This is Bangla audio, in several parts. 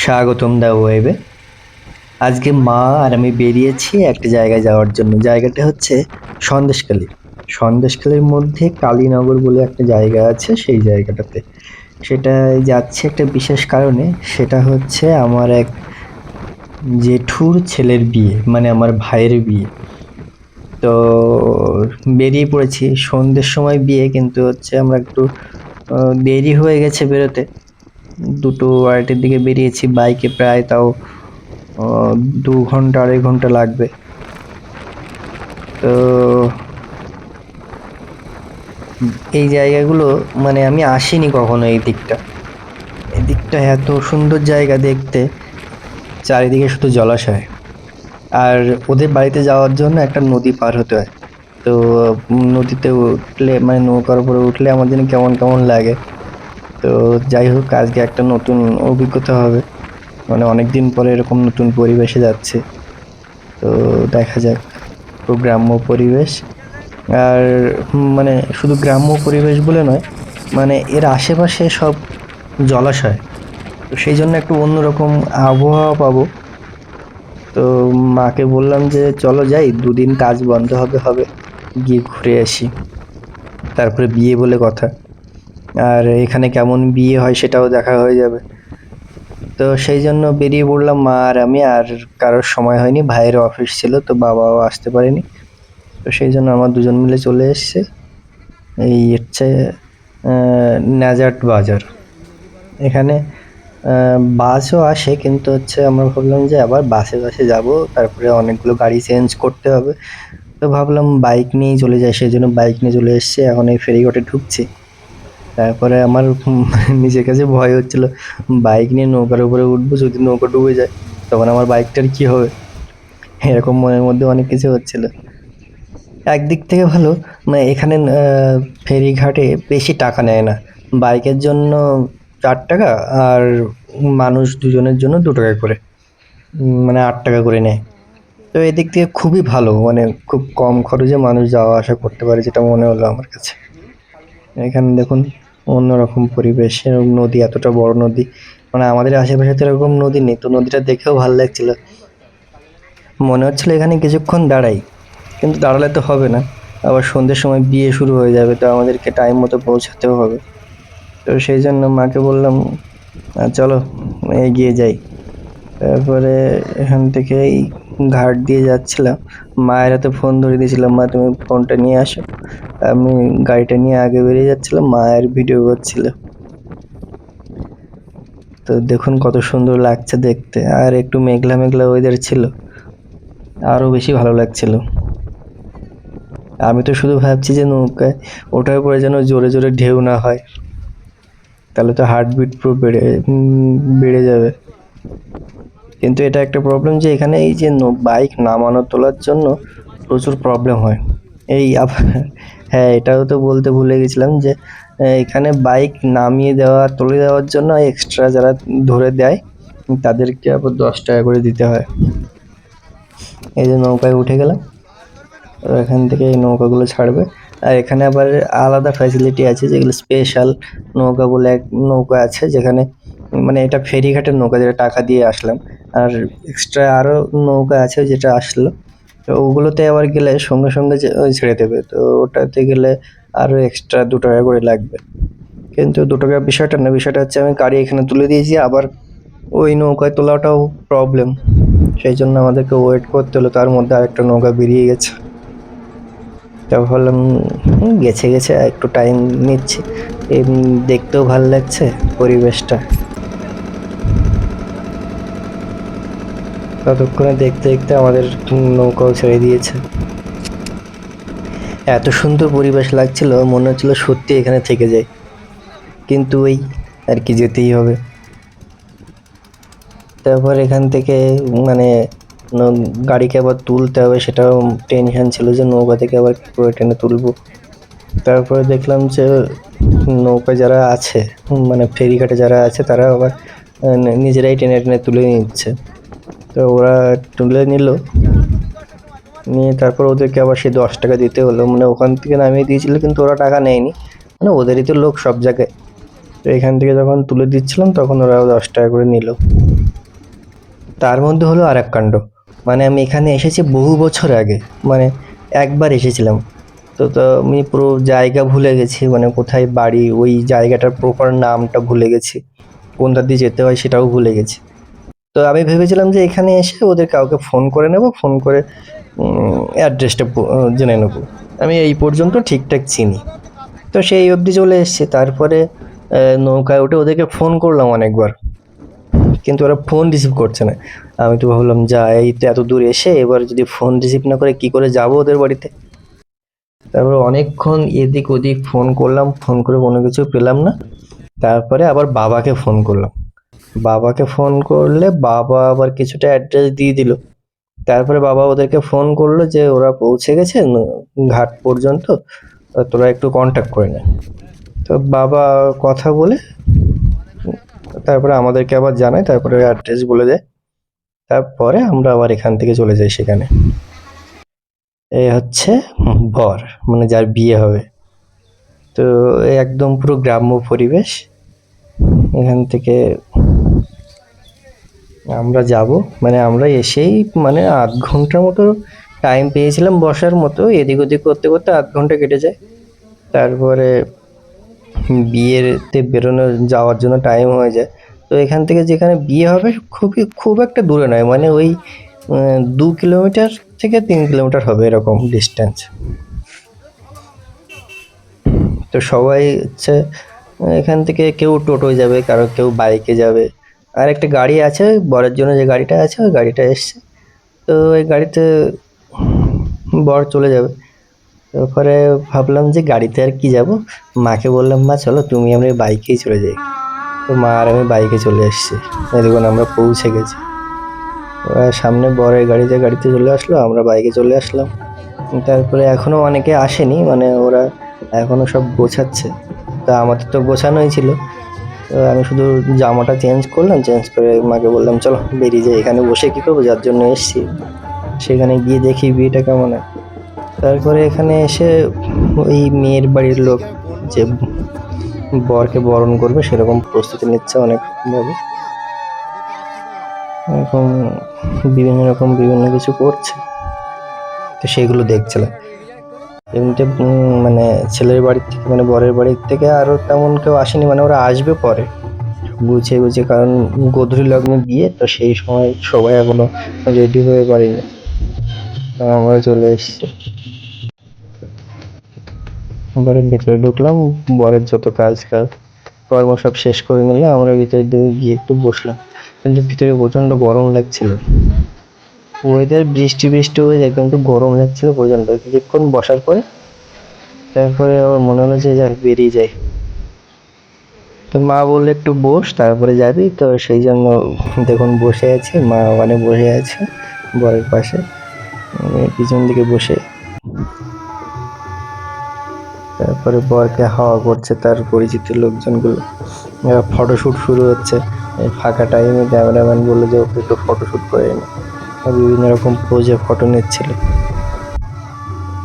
স্বাগতম দা ওয়েবে। আজকে মা আর আমি বেরিয়েছি একটা জায়গায় যাওয়ার জন্য। জায়গাটা হচ্ছে সন্দেশখালী। সন্দেশখালীর মধ্যে কালীনগর বলে একটা জায়গা আছে, সেই জায়গাটাতে। সেটায় যাচ্ছি একটা বিশেষ কারণে, সেটা হচ্ছে আমার এক জেঠুর ছেলের বিয়ে, মানে আমার ভাইয়ের বিয়ে। তো বেরিয়ে পড়েছি, সন্ধ্যের সময় বিয়ে, কিন্তু হচ্ছে আমরা একটু দেরি হয়ে গেছে বেরোতে। 2টো আড়াইটের দিকে বেরিয়েছি বাইকে, প্রায় তাও 2 ঘন্টা 2.5 ঘন্টা লাগবে। তো এই জায়গাগুলো, মানে আমি আসিনি কখনো এই দিকটা। এই দিকটা এত সুন্দর জায়গা দেখতে, চারিদিকে শুধু জলাশয়। আর ওদের বাড়িতে যাওয়ার জন্য একটা নদী পার হতে হয়। তো নদীতে উঠলে, মানে নৌকার উপরে উঠলে আমার যেন কেমন কেমন লাগে। তো যাই হোক, আজকে একটা নতুন অভিজ্ঞতা হবে, মানে অনেকদিন পরে এরকম নতুন পরিবেশে যাচ্ছে। তো দেখা যাক। খুব গ্রাম্য পরিবেশ। আর মানে শুধু গ্রাম্য পরিবেশ বলে নয়, মানে এর আশেপাশে সব জলাশয়। তো সেই জন্য একটু অন্যরকম আবহাওয়া পাবো। তো মাকে বললাম যে চলো যাই, 2 দিন কাজ বন্ধ হবে, গিয়ে ঘুরে আসি, তারপরে বিয়ে বলে কথা। আর এখানে কেমন বিয়ে হয় সেটাও দেখা হয়ে যাবে। তো সেই জন্য বেরিয়ে পড়লাম মা আর আমি। আর কারোর সময় হয়নি, ভাইয়ের অফিস ছিল, তো বাবাও আসতে পারেনি। তো সেই জন্য আমরা দুজন মিলে চলে এসেছি। এই হচ্ছে ন্যাজাট বাজার। এখানে বাসও আসে, কিন্তু হচ্ছে আমরা ভাবলাম যে আবার বাসে যাব, তারপরে অনেকগুলো গাড়ি চেঞ্জ করতে হবে। তো ভাবলাম বাইক নিয়েই চলে যাই, সেই জন্য বাইক নিয়ে চলে এসেছি। এখন এই ফেরিঘাটে ঢুকছি। তারপরে আমার নিজের কাছে ভয় হচ্ছিল, বাইক নিয়ে নৌকার উপরে উঠবো, যদি নৌকা ডুবে যায় তখন আমার বাইকটার কি হবে। এরকম মনের মধ্যে অনেক কিছু হচ্ছিল। একদিক থেকে ভালো, মানে এখানে ফেরিঘাটে বেশি টাকা নেয় না। বাইকের জন্য 4 টাকা, আর মানুষ দুজনের জন্য 2 টাকা করে, মানে 8 টাকা করে নেয়। তো এদিক থেকে খুবই ভালো, মানে খুব কম খরচে মানুষ যাওয়া আসা করতে পারে, যেটা মনে হলো আমার কাছে। এখানে দেখুন, অন্যরকম পরিবেশ, এরকম নদী, এতটা বড় নদী, মানে আমাদের আশেপাশে তো এরকম নদী নেই। তো নদীটা দেখেও ভালো লাগছিল, মনে হচ্ছিল এখানে কিছুক্ষণ দাঁড়াই, কিন্তু দাঁড়ালে তো হবে না। আবার সন্ধ্যের সময় বিয়ে শুরু হয়ে যাবে, তো আমাদেরকে টাইম মতো পৌঁছাতেও হবে। তো সেই জন্য মাকে বললাম চলো এগিয়ে যাই। তারপরে এখান থেকে এই ঘাট দিয়ে যাচ্ছিলাম, মায়ের হাতে ফোন ধরে দিয়েছিলাম, মা তুমি ফোনটা নিয়ে আসো। আমি গাড়িটা নিয়ে আগে বেরিয়ে যাচ্ছিলাম, মায়ের ভিডিও করছিল। তো দেখুন কত সুন্দর লাগছে দেখতে, আর একটু মেঘলা মেঘলা ওয়েদার ছিল, আরো বেশি ভালো লাগছিল। আমি তো শুধু ভাবছি যে নৌকায় ওঠার পরে যেন জোরে জোরে ঢেউ না হয়, তাহলে তো হার্টবিট পুরো বেড়ে যাবে। কিন্তু এটা একটা প্রবলেম যে এখানে এই যে বাইক নামানো তোলার জন্য প্রচুর প্রবলেম হয়। হ্যাঁ, এটাও তো বলতে ভুলে গেছিলাম যে এখানে বাইক নামিয়ে দেওয়া তুলে দেওয়ার জন্য এক্সট্রা যারা ধরে দেয়, তাদেরকে আবার 10 টাকা করে দিতে হয়। এই যে নৌকায় উঠে গেলাম, এখান থেকে এই নৌকাগুলো ছাড়বে। আর এখানে আবার আলাদা ফ্যাসিলিটি আছে, যেগুলো স্পেশাল নৌকা বলে এক নৌকা আছে, যেখানে মানে এটা ফেরিঘাটের নৌকা, যেটা টাকা দিয়ে আসলাম। আর এক্সট্রা আরো নৌকা আছে যেটা আসলো, তো ওগুলোতে আবার গেলে সঙ্গে সঙ্গে ছেড়ে দেবে। তো ওটাতে গেলে আরো এক্সট্রা 2 টাকা করে লাগবে। কিন্তু 2 টাকার বিষয়টা না, বিষয়টা হচ্ছে আমি গাড়ি এখানে তুলে দিয়েছি, আবার ওই নৌকায় তোলাটাও প্রবলেম। সেই জন্য আমাদেরকে ওয়েট করতে হলো, তার মধ্যে আরেকটা নৌকা বেরিয়ে গেছে। তা ভাবলাম গেছে গেছে, একটু টাইম নিচ্ছি, দেখতেও ভালো লাগছে পরিবেশটা। ততক্ষণে দেখতে দেখতে আমাদের নৌকাও ছেড়ে দিয়েছে। এত সুন্দর পরিবেশ লাগছিল, মনে হচ্ছিল সত্যি এখানে থেকে যাই, কিন্তু ওই আর কি, যেতেই হবে। তারপর এখান থেকে মানে গাড়িকে আবার তুলতে হবে, সেটাও টেনশন ছিল যে নৌকা থেকে আবার কি করে টেনে তুলবো। তারপরে দেখলাম যে নৌকায় যারা আছে, মানে ফেরিঘাটে যারা আছে, তারা আবার নিজেরাই টেনে টেনে তুলে নিচ্ছে। তো ওরা তুলে নিল, নিয়ে তারপর ওদেরকে আবার সেই 10 টাকা দিতে হলো। মানে ওখান থেকে নামিয়ে দিয়েছিল, কিন্তু ওরা টাকা নেয়নি, মানে ওদেরই তো লোক সব জায়গায়। তো এখান থেকে যখন তুলে দিচ্ছিলাম তখন ওরা 10 টাকা করে নিল। তার মধ্যে হলো আর এক কাণ্ড, মানে আমি এখানে এসেছি বহু বছর আগে, মানে একবার এসেছিলাম। তো আমি পুরো জায়গা ভুলে গেছি, মানে কোথায় বাড়ি, ওই জায়গাটার প্রপার নামটা ভুলে গেছি, কোন ধার দিয়ে যেতে হয় সেটাও ভুলে গেছি। তো আমি ভেবেছিলাম যে এখানে এসে ওদের কাউকে ফোন করে নেব, ফোন করে অ্যাড্রেসটা জেনে নেব। আমি এই পর্যন্ত ঠিকঠাক চিনি। তো সেই অবধি চলে এসেছি। তারপরে নৌকায় উঠে ওদেরকে ফোন করলাম অনেকবার, কিন্তু ওরা ফোন রিসিভ করছে না। আমি তো ভাবলাম যা, এই তো এত দূর এসে এবার যদি ফোন রিসিভ না করে কি করে যাব ওদের বাড়িতে। তারপর অনেকক্ষণ এদিক ওদিক ফোন করলাম, ফোন করে কোনো কিছু পেলাম না। তারপরে আবার বাবাকে ফোন করলাম। বাবাকে ফোন করলে বাবা আবার কিছুটা অ্যাড্রেস দিয়ে দিল। তারপরে বাবা ওদেরকে ফোন করলো যে ওরা পৌঁছে গেছে ঘাট পর্যন্ত, তোরা একটু কন্ট্যাক্ট করে নে। তো বাবা কথা বলে তারপরে আমাদেরকে আবার জানায়, তারপরে অ্যাড্রেস বলে দেয়। তারপরে আমরা আবার এখান থেকে চলে যাই সেখানে। এই হচ্ছে বর, মানে যার বিয়ে হবে। তো একদম পুরো গ্রাম্য পরিবেশ। এখান থেকে আমরা যাব, মানে আমরা এসেই মানে ০.৫ ঘন্টার মতো টাইম পেয়েছিলাম বসার মতো, এদিক ওদিক করতে করতে ০.৫ ঘন্টা কেটে যায়। তারপরে বিয়েতে বেরোনো যাওয়ার জন্য টাইম হয়ে যায়। তো এখান থেকে যেখানে বিয়ে হবে খুব একটা দূরে নয়, মানে ওই ২ কিলোমিটার থেকে ৩ কিলোমিটার হবে এরকম ডিস্টেন্স। তো সবাই হচ্ছে এখান থেকে কেউ টোটোয় যাবে, কেউ বাইকে যাবে, আর একটা গাড়ি আছে বরের জন্য, যে গাড়িটা আছে ওই গাড়িটা এসছে। তো ওই গাড়িতে বর চলে যাবে। তারপরে ভাবলাম যে গাড়িতে আর কি যাব, মাকে বললাম মা চলো তুমি আমরা বাইকেই চলে যাই। তো মা আর আমি বাইকে চলে এসেছি। এই দেখুন আমরা পৌঁছে গেছি। ওরা সামনে বরের গাড়িতে চলে আসলো, আমরা বাইকে চলে আসলাম। তারপরে এখনো অনেকে আসেনি, মানে ওরা এখনো সব গোছাচ্ছে। তা আমাদের তো গোছানোই ছিল। তো আমি শুধু জামাটা চেঞ্জ করলাম, চেঞ্জ করে মাকে বললাম চলো বেরিয়ে যাই, এখানে বসে কি করবো, যার জন্য এসেছি সেখানে গিয়ে দেখি বিয়েটা কেমন হয়। তারপরে এখানে এসে ওই মেয়ের বাড়ির লোক যে বরকে বরণ করবে সেরকম প্রস্তুতি নিচ্ছে অনেক ভাবে। এখন বিভিন্ন কিছু করছে, তো সেগুলো দেখছিলাম। এমনিতে মানে ছেলের বাড়ির থেকে, মানে বরের বাড়ির থেকে আরো তেমন কেউ আসেনি, মানে ওরা আসবে পরে গুছিয়ে, কারণ গোধূলি লগ্নে বিয়ে, তো সেই সময় সবাই এখনো রেডি হয়ে পারেনি। আমরা চলে এসেছি, ঘরের ভিতরে ঢুকলাম, বরের যত কাজ কর্ম সব শেষ করে নিলাম। আমরা ভিতরে গিয়ে একটু বসলাম, কিন্তু ভিতরে প্রচন্ড গরম লাগছিল। ওয়েদার বৃষ্টি হয়ে যায়, কিন্তু গরম লাগছিল প্রচন্ড। কিছুক্ষণ বসার পরে তারপরে আমার মনে হলো যে যাক বেরিয়ে যাই। তো মা বললো একটু বস তারপরে যাবি, তো সেই জন্য দেখুন বসে আছি, মা ওখানে বসে আছে বরের পাশে, আমি পিছন দিকে বসে। তারপরে বরকে হাওয়া করছে তার পরিচিত লোকজনগুলো, ফটোশ্যুট শুরু হচ্ছে। এই ফাঁকা টাইমে ক্যামেরাম্যান বললো যে ওকে একটু ফটোশ্যুট করে নি, বিভিন্ন রকম পোজে ফটো নিচ্ছিল।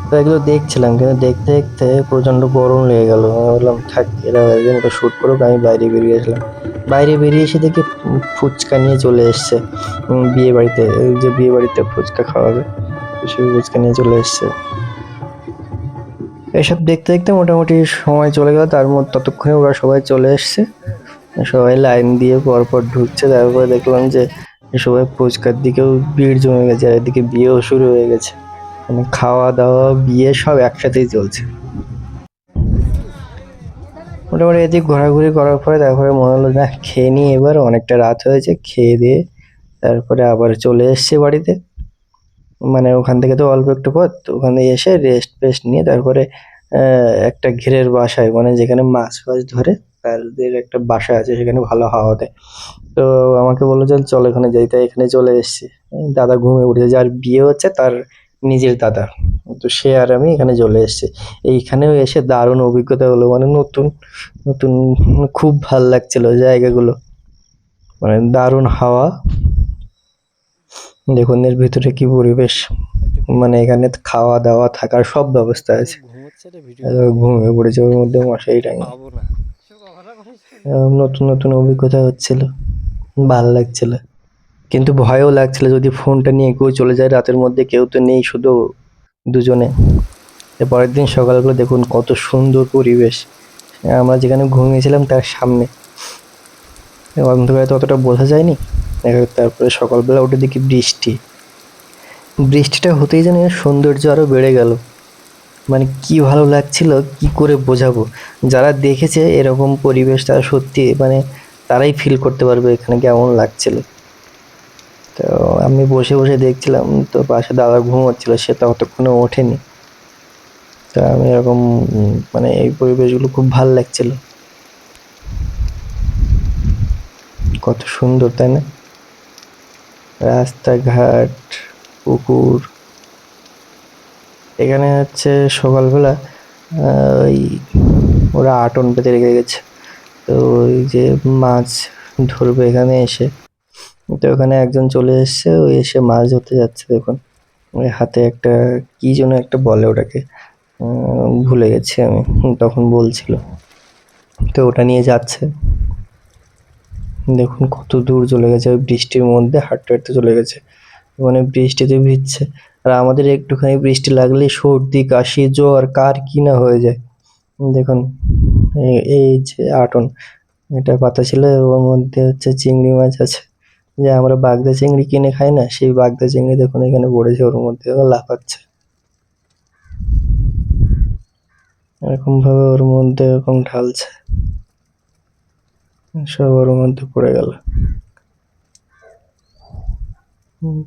তো এগুলো দেখছিলাম, কিন্তু দেখতে দেখতে প্রচণ্ড গরম লেগে গেল। আমি বললাম থাক, এরা একজন ওটা শ্যুট করুক, আমি বাইরে বেরিয়ে আসলাম। বাইরে বেরিয়ে এসে দেখি ফুচকা নিয়ে চলে এসছে বিয়ে বাড়িতে, যে বিয়ে বাড়িতে ফুচকা খাওয়াবে, সেই ফুচকা নিয়ে চলে এসছে। এসব দেখতে দেখতে মোটামুটি সময় চলে গেল, ততক্ষণে ওরা সবাই চলে এসছে, সবাই লাইন দিয়ে পরপর ঢুকছে। তারপরে দেখলাম যে সবাই ফুচকার দিকেও ভিড় জমে গেছে, আর এদিকে বিয়েও শুরু হয়ে গেছে, মানে খাওয়া দাওয়া বিয়ে সব একসাথেই চলছে। মোটামুটি এদিক ঘোরাঘুরি করার পরে তারপরে মনে হলো না খেয়ে নিই, এবার অনেকটা রাত হয়েছে, খেয়ে দিয়ে তারপরে আবার চলে এসছে বাড়িতে। মানে ওখান থেকে তো অল্প একটু পথ, তো ওখানে এসে রেস্ট ফেস্ট নিয়ে তারপরে একটা ঘেরের বাসায়, মানে যেখানে মাছ ফাছ ধরে তাদের একটা বাসা আছে, সেখানে ভালো হাওয়া দেয়। তো আমাকে বললো যে চল এখানে যাই, তাই এখানে চলে এসেছি। দাদা ঘুমিয়ে পড়েছে, যার বিয়ে হচ্ছে তার নিজের দাদা, তো সে আর আমি এখানে চলে এসেছি। এইখানেও এসে দারুণ অভিজ্ঞতা হলো, মানে নতুন নতুন, খুব ভাল লাগছিল জায়গাগুলো, মানে দারুণ হাওয়া। দেখুন এর ভিতরে কি পরিবেশ, মানে এখানে খাওয়া দাওয়া থাকার সব ব্যবস্থা আছে। ঘুমিয়ে পড়েছে ওর মধ্যে মশারি টাঙিয়ে। নতুন নতুন অভিজ্ঞতা হচ্ছিল, ভাল লাগছিল, কিন্তু ভয়ও লাগছিল যদি ফোনটা নিয়ে কেউ চলে যায় রাতের মধ্যে, কেউ তো নেই, শুধু দুজনে। এর পরের দিন সকালবেলা দেখুন কত সুন্দর পরিবেশ, আমরা যেখানে ঘুমিয়েছিলাম তার সামনে। অন্ধকারে তো অতটা বোঝা যায়নি। তারপরে সকালবেলা উঠে দেখি বৃষ্টি, বৃষ্টিটা হতেই যেন এর সৌন্দর্য আরো বেড়ে গেল। মানে কি ভালো লাগছিল, কি করে বোঝাবো। যারা দেখেছে এরকম পরিবেশ তারা সত্যি মানে তারাই ফিল করতে পারবে এখানে কেমন লাগছিল। তো আমি বসে বসে দেখছিলাম, তো পাশে দাদা ঘুমোচ্ছিল, সে ততক্ষণে ওঠেনি। তো আমি এরকম মানে এই পরিবেশগুলো খুব ভাল লাগছিল। কত সুন্দর তাই না, রাস্তাঘাট, পুকুর। এখানে হচ্ছে সকালবেলা ওই ওরা আটন পেতে রেখে গেছে, তো ওই যে মাছ ধরবে এখানে এসে, তো ওখানে একজন চলে এসছে, ওই এসে মাছ ধরতে যাচ্ছে। দেখুন ওই হাতে একটা কি যেন একটা বলে ওটাকে, ভুলে গেছি আমি, তখন বলছিল, তো ওটা নিয়ে যাচ্ছে। দেখুন কত দূর চলে গেছে, ওই বৃষ্টির মধ্যে হাঁটতে হাঁটতে চলে গেছে, মানে বৃষ্টিতে ভিজছে। আর আমাদের একটুখানি বৃষ্টি লাগলেই সর্দি কাশি জ্বর কার কি না হয়ে যায়। দেখুন এই যে আটন, এটা পাতা ছিল, ওর মধ্যে হচ্ছে চিংড়ি মাছ আছে, যে আমরা বাগদা চিংড়ি কিনে খাই না, সেই বাগদা চিংড়ি দেখুন এখানে পড়েছে, ওর মধ্যে ও লাফাচ্ছে। এরকম ভাবে ওর মধ্যে এরকম ঢালছে, সব ওর মধ্যে পড়ে গেল।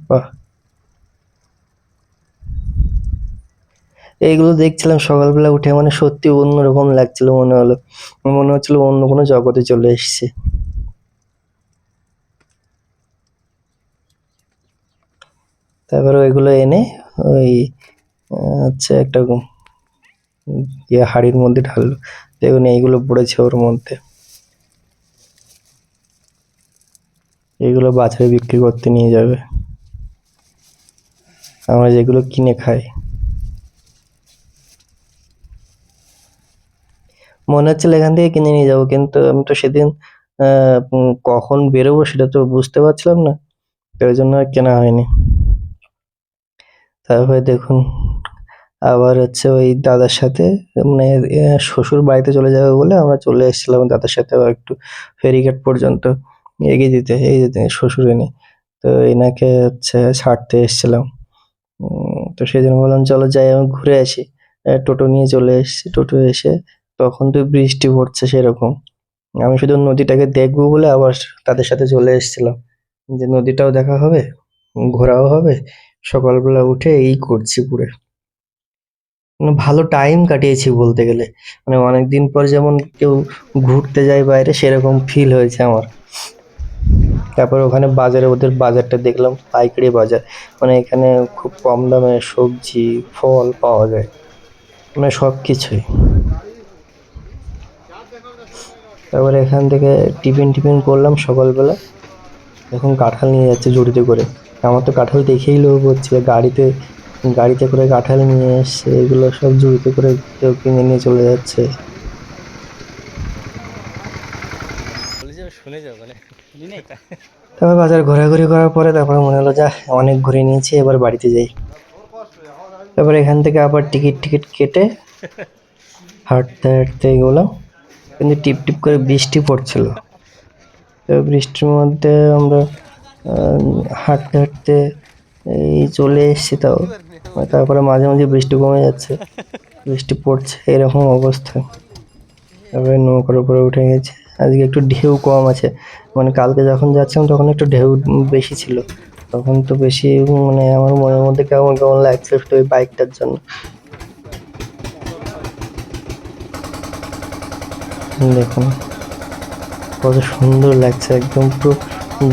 বাহ, এইগুলো দেখছিলাম সকালবেলা উঠে, মানে সত্যি অন্যরকম লাগছিল, মনে হচ্ছিল অন্য কোনো জগতে চলে এসেছি। তারপরে ওইগুলো এনে ওই হচ্ছে একটা হাঁড়ির মধ্যে ঢাললো, দেখুন এইগুলো পড়েছে ওর মধ্যে, এইগুলো বাজারে বিক্রি করতে নিয়ে যাবে, আমরা যেগুলো কিনে খাই। মনে হচ্ছিল এখান থেকে কিনে নিয়ে যাবো, কিন্তু আমি তো সেদিন কখন বেরোবো সেটা তো বুঝতে পারছিলাম না, তো ওই জন্য আর কেনা হয়নি। তারপরে দেখুন আবার হচ্ছে ওই দাদার সাথে, মানে শ্বশুর বাড়িতে চলে যাবে বলে আমরা চলে এসেছিলাম দাদার সাথে আবার একটু ফেরিঘাট পর্যন্ত এগিয়ে দিতে, এই যে শ্বশুর এনে, তো এনাকে হচ্ছে ছাড়তে এসেছিলাম। তো সেই জন্য বললাম চলো যাই, আমি ঘুরে আসি। টোটো নিয়ে চলে এসেছি, টোটো এসে তখন তো বৃষ্টি পড়ছে সেরকম, আমি শুধু নদীটাকে দেখবো বলে আবার তাদের সাথে চলে এসেছিলাম, যে নদীটাও দেখা হবে, ঘোরাও হবে। সকালবেলা উঠে এই করছি পুরো, মানে ভালো টাইম কাটিয়েছি বলতে গেলে। মানে অনেকদিন পর যেমন কেউ ঘুরতে যায় বাইরে, সেরকম ফিল হয়েছে আমার। তারপর ওখানে বাজারে, ওদের বাজারটা দেখলাম পাইকারি বাজার, মানে এখানে খুব কম দামে সবজি ফল পাওয়া যায়, মানে সব কিছুই। তারপরে এখান থেকে টিফিন টিফিন করলাম সকালবেলা। এখন কাঁঠাল নিয়ে যাচ্ছে ঝুড়িতে করে, আমার তো কাঁঠাল দেখেই লোভ হচ্ছিল, গাড়িতে গাড়িতে করে কাঁঠাল নিয়ে এসছে, এগুলো সব ঝুড়িতে করে কেউ কিনে নিয়ে চলে যাচ্ছে। তারপর বাজার ঘোরাঘুরি করার পরে তারপরে মনে হলো যা অনেক ঘুরে নিয়েছি, এবার বাড়িতে যাই। তারপর এখান থেকে আবার টিকিট টিকিট কেটে হাঁটতে হাঁটতে এগোলাম, কিন্তু টিপ টিপ করে বৃষ্টি পড়ছিল। তো বৃষ্টির মধ্যে আমরা হাঁটতে হাঁটতে এই চলে এসেছি, তাও তারপরে মাঝে মাঝে বৃষ্টি কমে যাচ্ছে, বৃষ্টি পড়ছে, এরকম অবস্থা। তারপরে নৌকার উপরে উঠে গেছি, আজকে একটু ঢেউ কম আছে, মানে কালকে যখন যাচ্ছিলাম তখন একটু ঢেউ বেশি ছিল, তখন তো বেশি, মানে আমার মনের মধ্যে কেমন কেমন লাগছে শুধু ওই বাইকটার জন্য। দেখুন কত সুন্দর লাগছে, একদম পুরো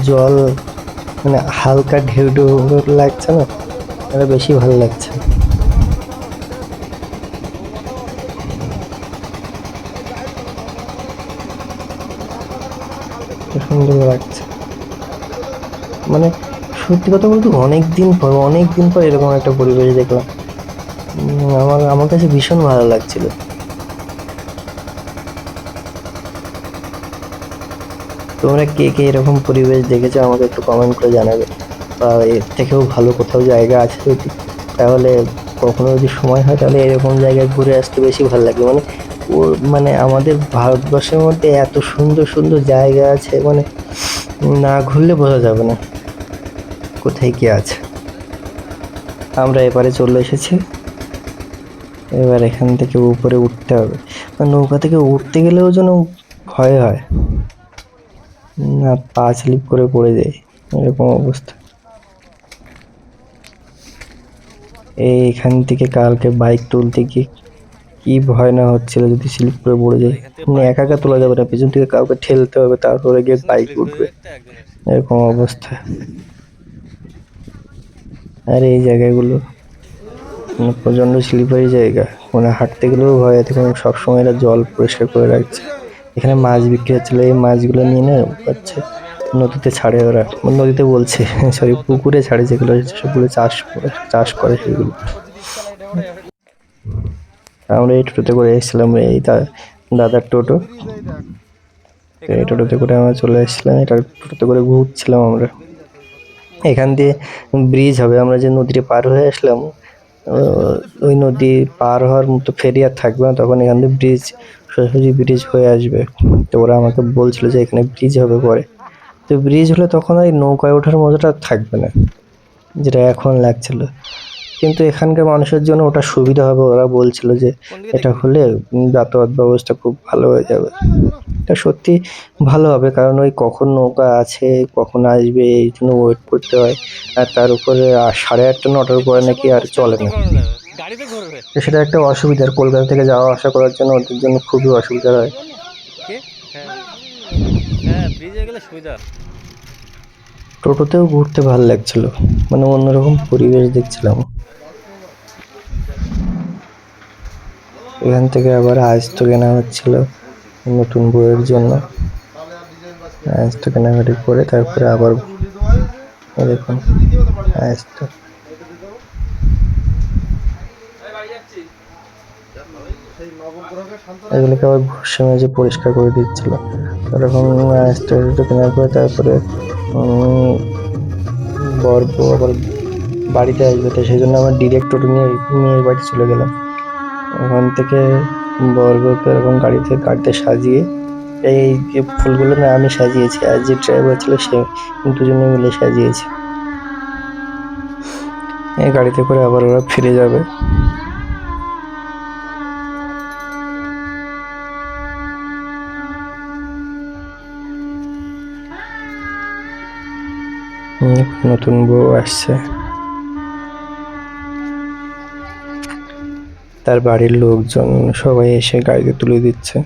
জল, মানে হালকা ঢেউ ঢেউ লাগছে না, এটা বেশি ভালো লাগছে, খুব সুন্দর লাগছে। মানে সত্যি কথা বলতে অনেক দিন পর এরকম একটা পরিবেশ দেখলাম, আমার আমার কাছে ভীষণ ভালো লাগছিল। তোমরা কে কে এরকম পরিবেশ দেখেছো আমাকে একটু কমেন্ট করে জানাবে। বা এর থেকেও ভালো কোথাও জায়গা আছে যদি, তাহলে কখনো যদি সময় হয় তাহলে এরকম জায়গায় ঘুরে আসতে বেশি ভালো লাগে। মানে মানে আমাদের ভারতবর্ষের মধ্যে এত সুন্দর সুন্দর জায়গা আছে, মানে না ঘুরলে বোঝা যাবে না কোথায় কি আছে। আমরা এপারে চলে এসেছি, এবার এখান থেকে উপরে উঠতে হবে। নৌকা থেকে উঠতে গেলেও যেন ভয় হয়, না পা স্লিপ করে পড়ে যায়, এরকম অবস্থা। এইখান থেকে কালকে বাইক তুলতে গিয়ে কি ভয় না হচ্ছিল যদি স্লিপ করে পড়ে যায়। মানে একা একা তোলা যাবে না, পেছন থেকে কাউকে ঠেলতে হবে, তারপরে গিয়ে বাইক উঠবে, এরকম অবস্থা। আর এই জায়গাগুলো প্রচন্ড স্লিপারি জায়গা, মানে হাঁটতে গেলেও ভয়। দেখুন সবসময় এরা জল পরিষ্কার করে রাখছে। এখানে মাছ বিক্রি হচ্ছিল, এই মাছগুলো নিয়ে না হচ্ছে নদীতে ছাড়ে ওরা, নদীতে বলছে সরি পুকুরে ছাড়ে, যেগুলো সেগুলো চাষ করে সেগুলো। আমরা এই টোটোতে করে এসেছিলাম, এই দাদার টোটো, এই টোটোতে করে আমরা চলে এসেছিলাম, এটা টোটোতে করে ঘুরছিলাম আমরা। এখান দিয়ে ব্রিজ হবে, আমরা যে নদীটা পার হয়ে আসলাম ওই নদী পার হওয়ার মতো ফেরি আর থাকবে না, তখন এখান দিয়ে ব্রিজ, সোজাসুজি ব্রিজ হয়ে আসবে। তো ওরা আমাকে বলছিল যে এখানে ব্রিজ হবে পরে। তো ব্রিজ হলে তখন ওই নৌকায় ওঠার মজাটা থাকবে না যেটা এখন লাগছিল, কিন্তু এখানকার মানুষের জন্য ওটা সুবিধা হবে। ওরা বলছিল যে এটা হলে যাতায়াত ব্যবস্থা খুব ভালো হয়ে যাবে। এটা সত্যি ভালো হবে, কারণ ওই কখন নৌকা আছে কখন আসবে এই জন্য ওয়েট করতে হয়। আর তার উপরে 8:30 9টার পরে নাকি আর চলে না, তো সেটা একটা অসুবিধা। কলকাতা থেকে যাওয়া আসা করার জন্য ওদের জন্য খুবই অসুবিধা হয়। টোটোতেও ঘুরতে ভালো লাগছিল, মানে অন্যরকম পরিবেশ দেখছিলাম। এখান থেকে আবার আস্ত কেনা হচ্ছিল নতুন বইয়ের জন্য, আস্ত কেনাকাটি করে তারপরে আবার দেখুন আস্ত, এগুলোকে আবার ভুসি মেজে পরিষ্কার করে দিচ্ছিল। এরকম আস্ত কেনার পরে তারপরে বর বউ আবার বাড়িতে আসবে, তো সেই জন্য আমার ডিরেক্ট টোটো নিয়ে মেয়ের বাড়ি চলে গেলাম। ওখান থেকে বর বউকে এরকম গাড়িতে সাজিয়ে, এই যে ফুলগুলো না আমি সাজিয়েছি, আর যে ড্রাইভার ছিল সে, দুজনে মিলে সাজিয়েছে। এই গাড়িতে করে আবার ওরা ফিরে যাবে। নতুন বউ আসছে, তার বাড়ির লোকজন সবাই এসে গাড়িতে তুলে দিচ্ছে।